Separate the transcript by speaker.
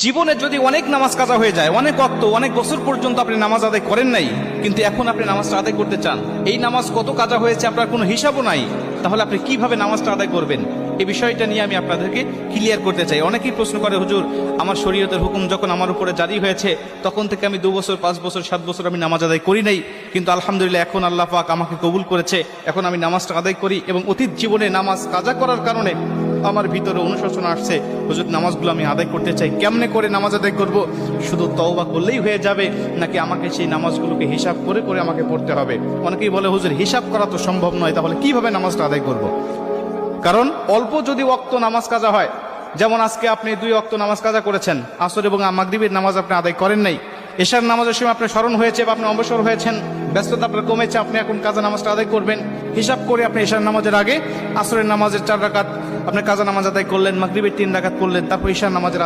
Speaker 1: জীবনে যদি অনেক নামাজ কাজা হয়ে যায়, অনেক ওয়াক্ত, অনেক বছর পর্যন্ত আপনি নামাজ আদায় করেন নাই, কিন্তু এখন আপনি নামাজটা আদায় করতে চান, এই নামাজ কত কাজা হয়েছে আপনার কোনো হিসাবও নাই, তাহলে আপনি কিভাবে নামাজটা আদায় করবেন? এই বিষয়টা নিয়ে আমি আপনাদেরকে ক্লিয়ার করতে চাই। অনেকেই প্রশ্ন করে, হুজুর আমার শরীয়তের হুকুম যখন আমার উপরে জারি হয়েছে তখন থেকে আমি 2 বছর 5 বছর 7 বছর আমি নামাজ আদায় করি নাই, কিন্তু আলহামদুলিল্লাহ এখন আল্লাহ পাক আমাকে কবুল করেছে, এখন আমি নামাজটা আদায় করি এবং অতীত জীবনে নামাজ কাজা করার কারণে আমার ভিতরে অনুশোচনা আসছে, হুজুর নামাজগুলো আমি আদায় করতে চাই, কেমনে করে নামাজ আদায় করব? শুধু তওবা করলেই হয়ে যাবে নাকি আমাকে সেই নামাজগুলোকে হিসাব করে করে আমাকে পড়তে হবে? অনেকেই বলে, হুজুর হিসাব করা তো সম্ভব নয়, তাহলে কিভাবে নামাজটা আদায় করব? কারণ অল্প যদি ওয়াক্ত নামাজ কাজা হয়, যেমন আজকে আপনি 2 ওয়াক্ত নামাজ কাজা করেছেন, আসর এবং মাগরিবের নামাজ আপনি আদায় করেন নাই, এশার নামাজের সময় আপনার স্মরণ হয়েছে বা আপনি অবসর হয়েছেন, ব্যস্ততা আপনার কমেছে, আপনি এখন কাজা নামাজটা আদায় করবেন, হিসাব করে আপনি এশার নামাজের আগে আসরের নামাজের 4 রাকাত আপনি কাজা নামাজ আদায় করলেন, মাগরিবের 3 রাকাত করলেন, তারপর এশার নামাজের